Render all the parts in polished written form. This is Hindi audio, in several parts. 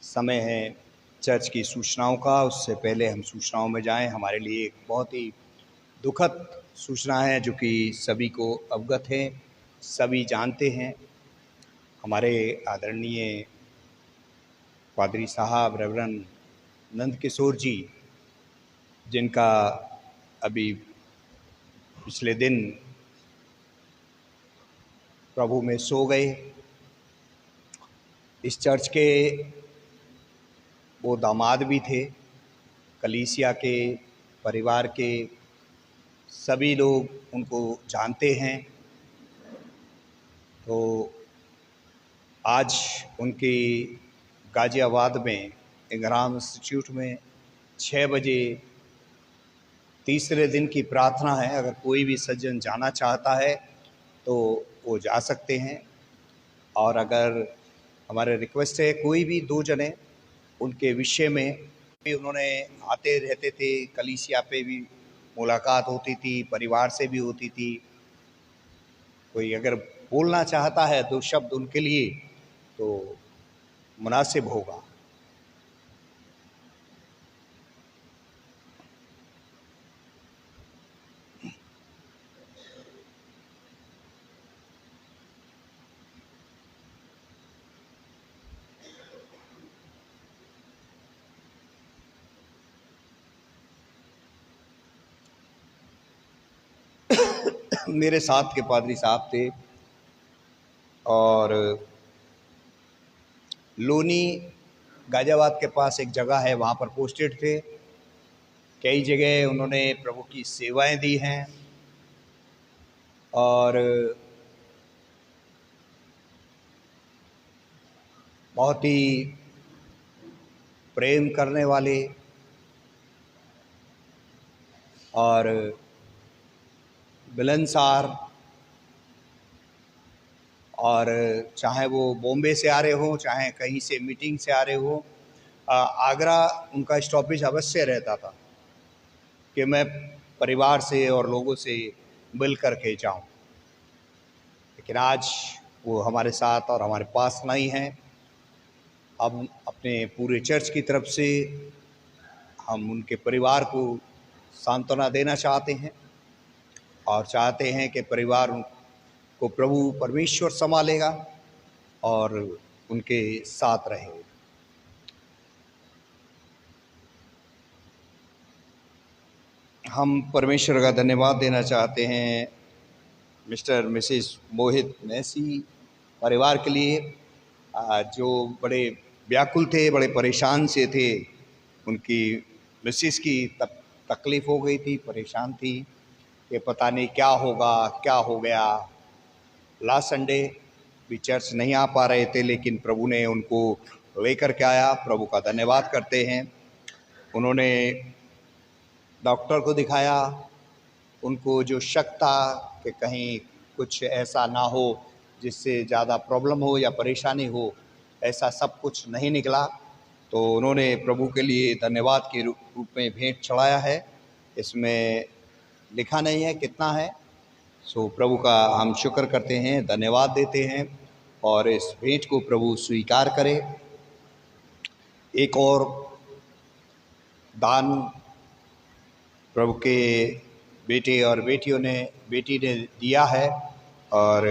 समय है चर्च की सूचनाओं का। उससे पहले हम सूचनाओं में जाएं, हमारे लिए एक बहुत ही दुखद सूचना है जो कि सभी को अवगत है, सभी जानते हैं। हमारे आदरणीय पादरी साहब रेवरेंड नंद किशोर जी, जिनका अभी पिछले दिन प्रभु में सो गए। इस चर्च के वो दामाद भी थे, कलीसिया के परिवार के सभी लोग उनको जानते हैं। तो आज उनके गाजियाबाद में इंग्राम इंस्टीट्यूट में 6 बजे तीसरे दिन की प्रार्थना है। अगर कोई भी सज्जन जाना चाहता है तो वो जा सकते हैं। और अगर हमारे रिक्वेस्ट है, कोई भी 2 जने उनके विषय में भी, उन्होंने आते रहते थे, कलीसिया पे भी मुलाकात होती थी, परिवार से भी होती थी। कोई अगर बोलना चाहता है 2 शब्द उनके लिए तो मुनासिब होगा। मेरे साथ के पादरी साहब थे और लोनी गाजियाबाद के पास एक जगह है, वहाँ पर पोस्टेड थे। कई जगह उन्होंने प्रभु की सेवाएं दी हैं और बहुत ही प्रेम करने वाले और मिलनसार, और चाहे वो बॉम्बे से आ रहे हो, चाहे कहीं से मीटिंग से आ रहे हो, आगरा उनका स्टॉपेज अवश्य रहता था कि मैं परिवार से और लोगों से मिल कर के जाऊँ। लेकिन आज वो हमारे साथ और हमारे पास नहीं हैं। अब अपने पूरे चर्च की तरफ से हम उनके परिवार को सांत्वना देना चाहते हैं और चाहते हैं कि परिवार को प्रभु परमेश्वर संभालेगा और उनके साथ रहे। हम परमेश्वर का धन्यवाद देना चाहते हैं मिस्टर मिसेस मोहित मैसी परिवार के लिए, जो बड़े व्याकुल थे, बड़े परेशान से थे। उनकी मिसेस की तकलीफ़ हो गई थी, परेशान थी कि पता नहीं क्या होगा, क्या हो गया। लास्ट संडे भी चर्च नहीं आ पा रहे थे, लेकिन प्रभु ने उनको लेकर के आया। प्रभु का धन्यवाद करते हैं। उन्होंने डॉक्टर को दिखाया, उनको जो शक था कि कहीं कुछ ऐसा ना हो जिससे ज़्यादा प्रॉब्लम हो या परेशानी हो, ऐसा सब कुछ नहीं निकला। तो उन्होंने प्रभु के लिए धन्यवाद के रूप में भेंट चढ़ाया है। इसमें लिखा नहीं है कितना है। सो प्रभु का हम शुक्र करते हैं, धन्यवाद देते हैं और इस भेंट को प्रभु स्वीकार करे। एक और दान प्रभु के बेटे और बेटी ने दिया है और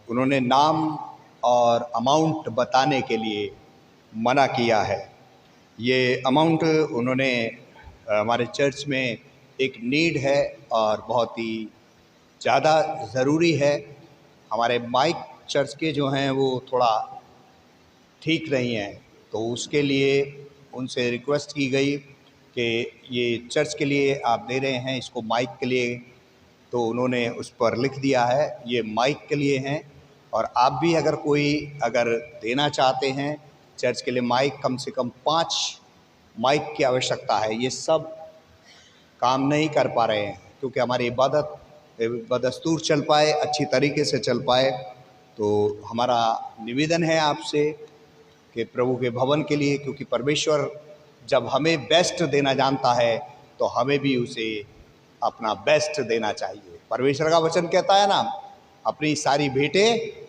उन्होंने नाम और अमाउंट बताने के लिए मना किया है। ये अमाउंट उन्होंने, हमारे चर्च में एक नीड है और बहुत ही ज़्यादा ज़रूरी है। हमारे माइक चर्च के जो हैं वो थोड़ा ठीक नहीं हैं, तो उसके लिए उनसे रिक्वेस्ट की गई कि ये चर्च के लिए आप दे रहे हैं, इसको माइक के लिए। तो उन्होंने उस पर लिख दिया है ये माइक के लिए हैं। और आप भी अगर अगर देना चाहते हैं चर्च के लिए माइक, कम से कम 5 माइक की आवश्यकता है। ये सब काम नहीं कर पा रहे हैं क्योंकि हमारी इबादत बदस्तूर चल पाए, अच्छी तरीके से चल पाए। तो हमारा निवेदन है आपसे कि प्रभु के भवन के लिए, क्योंकि परमेश्वर जब हमें बेस्ट देना जानता है तो हमें भी उसे अपना बेस्ट देना चाहिए। परमेश्वर का वचन कहता है ना, अपनी सारी भेंटें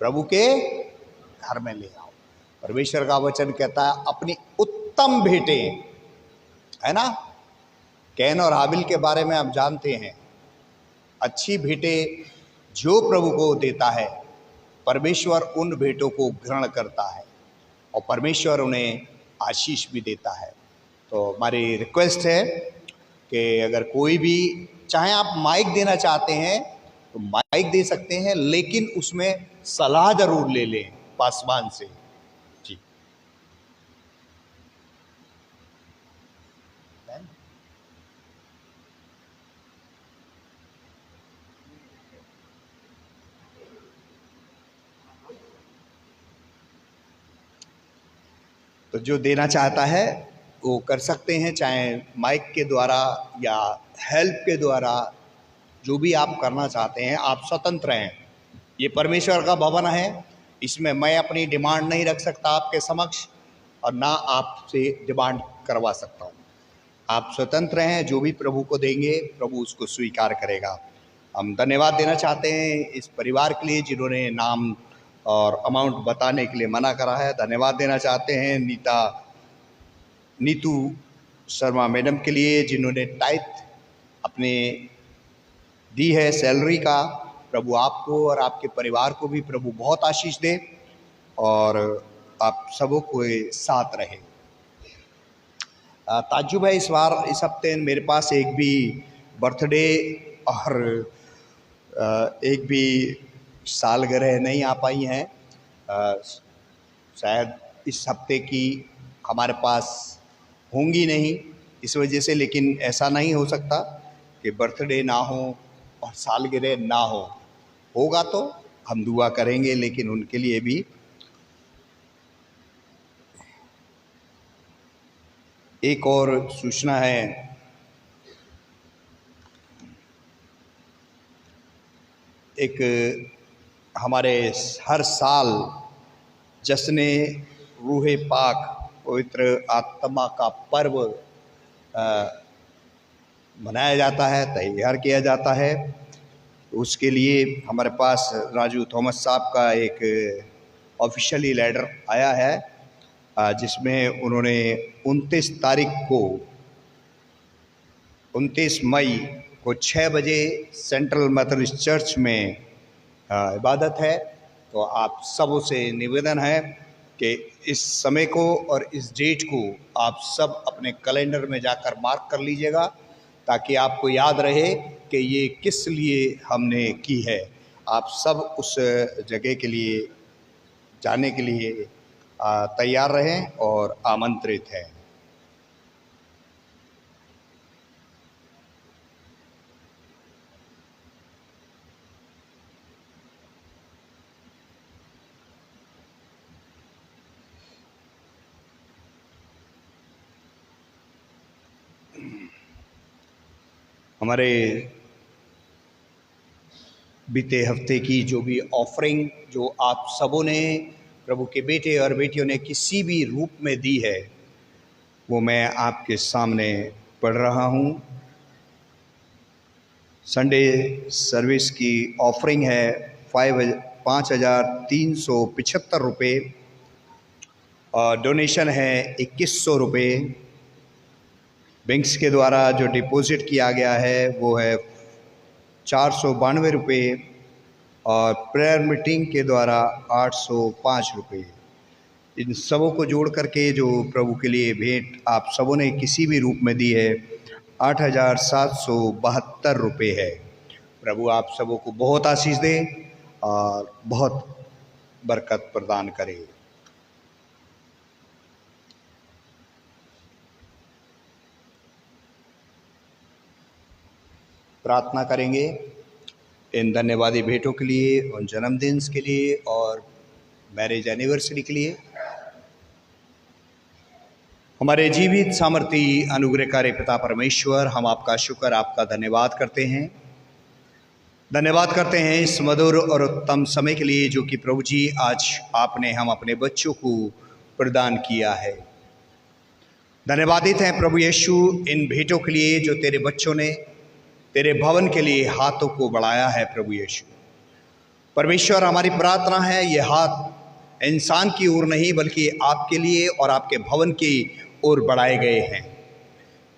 प्रभु के घर में ले आओ। परमेश्वर का वचन कहता है अपनी उत्तम भेंटें, है ना। कैन और हाबिल के बारे में आप जानते हैं। अच्छी भेंटें जो प्रभु को देता है, परमेश्वर उन भेंटों को ग्रहण करता है और परमेश्वर उन्हें आशीष भी देता है। तो हमारी रिक्वेस्ट है कि अगर कोई भी, चाहे आप माइक देना चाहते हैं तो माइक दे सकते हैं, लेकिन उसमें सलाह जरूर ले लें पासवान से। जी, तो जो देना चाहता है वो कर सकते हैं, चाहे माइक के द्वारा या हेल्प के द्वारा, जो भी आप करना चाहते हैं आप स्वतंत्र हैं। ये परमेश्वर का भवन है, इसमें मैं अपनी डिमांड नहीं रख सकता आपके समक्ष और ना आपसे डिमांड करवा सकता हूँ। आप स्वतंत्र हैं, जो भी प्रभु को देंगे प्रभु उसको स्वीकार करेगा। हम धन्यवाद देना चाहते हैं इस परिवार के लिए जिन्होंने नाम और अमाउंट बताने के लिए मना करा है। धन्यवाद देना चाहते हैं नीतू शर्मा मैडम के लिए जिन्होंने टाइथ अपने दी है सैलरी का। प्रभु आपको और आपके परिवार को भी प्रभु बहुत आशीष दे और आप सबों को साथ रहे। ताजू भाई, इस हफ्ते मेरे पास एक भी बर्थडे और एक भी सालगिरह नहीं आ पाई हैं। शायद इस हफ्ते की हमारे पास होंगी नहीं इस वजह से, लेकिन ऐसा नहीं हो सकता कि बर्थडे ना हो और सालगिरह ना हो। होगा तो हम दुआ करेंगे, लेकिन उनके लिए भी एक और सूचना है। एक हमारे हर साल जश्न रूहे पाक पवित्र आत्मा का पर्व मनाया जाता है, तैयार किया जाता है। उसके लिए हमारे पास राजू थॉमस साहब का एक ऑफिशियली लेटर आया है जिसमें उन्होंने 29 मई को 6 बजे सेंट्रल मेथोडिस्ट चर्च में इबादत है। तो आप सबों से निवेदन है कि इस समय को और इस डेट को आप सब अपने कैलेंडर में जाकर मार्क कर लीजिएगा, ताकि आपको याद रहे कि ये किस लिए हमने की है। आप सब उस जगह के लिए जाने के लिए तैयार रहें और आमंत्रित हैं। हमारे बीते हफ्ते की जो भी ऑफरिंग जो आप सबों ने प्रभु के बेटे और बेटियों ने किसी भी रूप में दी है, वो मैं आपके सामने पढ़ रहा हूँ। संडे सर्विस की ऑफरिंग है 5,375 रुपये और डोनेशन है 2,100 रुपये। बैंक्स के द्वारा जो डिपॉजिट किया गया है वो है 492 रुपये और प्रेयर मीटिंग के द्वारा 805 रुपये। इन सबों को जोड़ करके जो प्रभु के लिए भेंट आप सबों ने किसी भी रूप में दी है 8,772 रुपये है। प्रभु आप सबों को बहुत आशीष दे और बहुत बरकत प्रदान करे। प्रार्थना करेंगे इन धन्यवादी भेंटों के लिए, उन जन्मदिन के लिए और मैरिज एनिवर्सरी के लिए। हमारे जीवित सामर्थी अनुग्रहकारी पिता परमेश्वर, हम आपका शुक्र, आपका धन्यवाद करते हैं। धन्यवाद करते हैं इस मधुर और उत्तम समय के लिए जो कि प्रभु जी आज आपने हम अपने बच्चों को प्रदान किया है। धन्यवादित हैं प्रभु यीशु इन भेंटों के लिए जो तेरे बच्चों ने तेरे भवन के लिए हाथों को बढ़ाया है। प्रभु यीशु परमेश्वर, हमारी प्रार्थना है ये हाथ इंसान की ओर नहीं बल्कि आपके लिए और आपके भवन की ओर बढ़ाए गए हैं।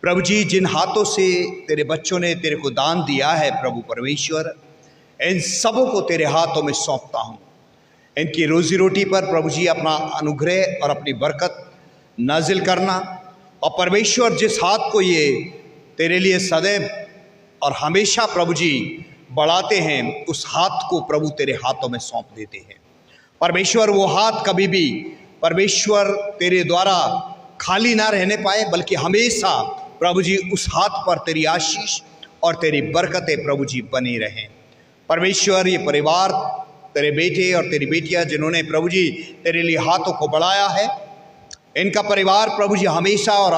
प्रभु जी, जिन हाथों से तेरे बच्चों ने तेरे को दान दिया है प्रभु परमेश्वर, इन सबों को तेरे हाथों में सौंपता हूँ। इनकी रोजी रोटी पर प्रभु जी अपना अनुग्रह और अपनी बरकत नाजिल करना, और परमेश्वर जिस हाथ को ये तेरे लिए सदैव और हमेशा प्रभु जी बढ़ाते हैं, उस हाथ को प्रभु तेरे हाथों में सौंप देते हैं। परमेश्वर वो हाथ कभी भी परमेश्वर तेरे द्वारा खाली ना रहने पाए, बल्कि हमेशा प्रभु जी उस हाथ पर तेरी आशीष और तेरी बरकतें प्रभु जी बनी रहें। परमेश्वर, ये परिवार तेरे बेटे और तेरी बेटियां जिन्होंने प्रभु जी तेरे लिए हाथों को बढ़ाया है, इनका परिवार प्रभु जी हमेशा और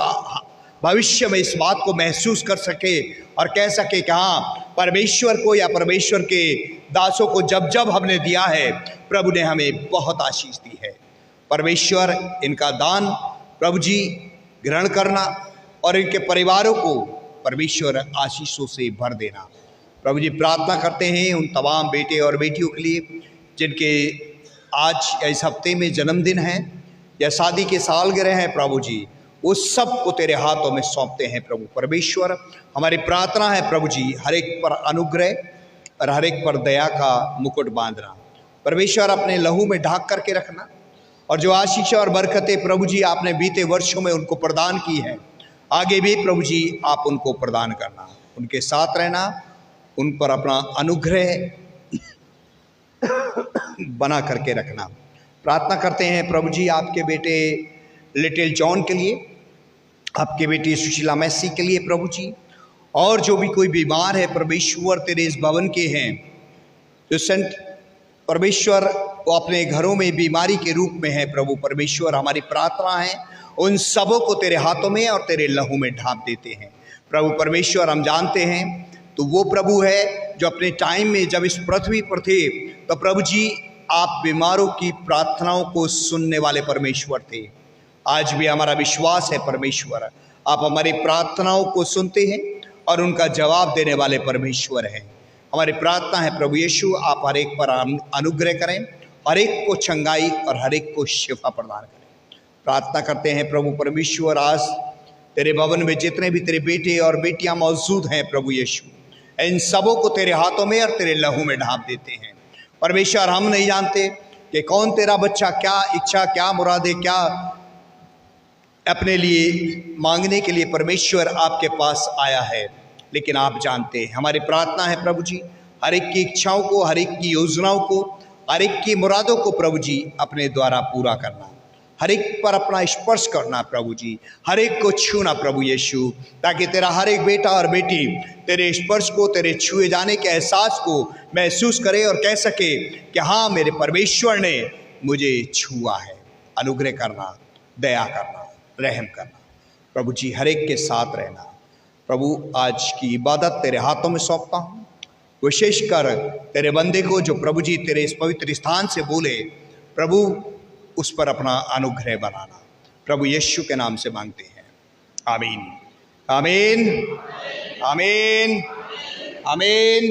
भविष्य में इस बात को महसूस कर सके और कह सके कि हाँ, परमेश्वर को या परमेश्वर के दासों को जब जब हमने दिया है, प्रभु ने हमें बहुत आशीष दी है। परमेश्वर, इनका दान प्रभु जी ग्रहण करना और इनके परिवारों को परमेश्वर आशीषों से भर देना। प्रभु जी, प्रार्थना करते हैं उन तमाम बेटे और बेटियों के लिए जिनके आज या इस हफ्ते में जन्मदिन है या शादी के सालगिरह हैं। प्रभु जी, उस सब को तेरे हाथों में सौंपते हैं प्रभु परमेश्वर। हमारी प्रार्थना है प्रभु जी, हर एक पर अनुग्रह और हर एक पर दया का मुकुट बांधना। परमेश्वर, अपने लहू में ढाक करके रखना, और जो आशीष और बरकतें प्रभु जी आपने बीते वर्षों में उनको प्रदान की है, आगे भी प्रभु जी आप उनको प्रदान करना, उनके साथ रहना, उन पर अपना अनुग्रह बना करके रखना। प्रार्थना करते हैं प्रभु जी आपके बेटे लिटिल जॉन के लिए, आपके बेटी सुशीला मैसी के लिए प्रभु जी, और जो भी कोई बीमार है परमेश्वर तेरे इस भवन के हैं, जो संत परमेश्वर वो अपने घरों में बीमारी के रूप में है प्रभु परमेश्वर, हमारी प्रार्थना है उन सबों को तेरे हाथों में और तेरे लहू में ढांप देते हैं। प्रभु परमेश्वर, हम जानते हैं तो वो प्रभु है जो अपने टाइम में जब इस पृथ्वी पर थे तो प्रभु जी आप बीमारों की प्रार्थनाओं को सुनने वाले परमेश्वर थे। आज भी हमारा विश्वास है परमेश्वर, आप हमारी प्रार्थनाओं को सुनते हैं और उनका जवाब देने वाले परमेश्वर हैं। हमारी प्रार्थना है प्रभु यीशु, आप हर एक पर अनुग्रह करें, हर एक को चंगाई और हर एक को शिफा प्रदान करें। प्रार्थना करते हैं प्रभु परमेश्वर, आज तेरे भवन में जितने भी तेरे बेटे और बेटियां मौजूद हैं प्रभु यीशु, इन सबों को तेरे हाथों में और तेरे लहू में ढांप देते हैं। परमेश्वर, हम नहीं जानते कि कौन तेरा बच्चा क्या इच्छा, क्या मुरादे, क्या अपने लिए मांगने के लिए परमेश्वर आपके पास आया है, लेकिन आप जानते हैं। हमारी प्रार्थना है प्रभु जी, हर एक की इच्छाओं को, हर एक की योजनाओं को, हर एक की मुरादों को प्रभु जी अपने द्वारा पूरा करना, हर एक पर अपना स्पर्श करना प्रभु जी, हर एक को छूना प्रभु यीशु, ताकि तेरा हर एक बेटा और बेटी तेरे स्पर्श को, तेरे छुए जाने के एहसास को महसूस करे और कह सके कि हाँ, मेरे परमेश्वर ने मुझे छुआ है। अनुग्रह करना, दया करना, रहम करना प्रभु जी, हर एक के साथ रहना। प्रभु, आज की इबादत तेरे हाथों में सौंपता हूँ, विशेषकर तेरे बंदे को जो प्रभु जी तेरे इस पवित्र स्थान से बोले, प्रभु उस पर अपना अनुग्रह बनाना। प्रभु यीशु के नाम से मांगते हैं, आमीन, आमीन, आमीन, आमीन।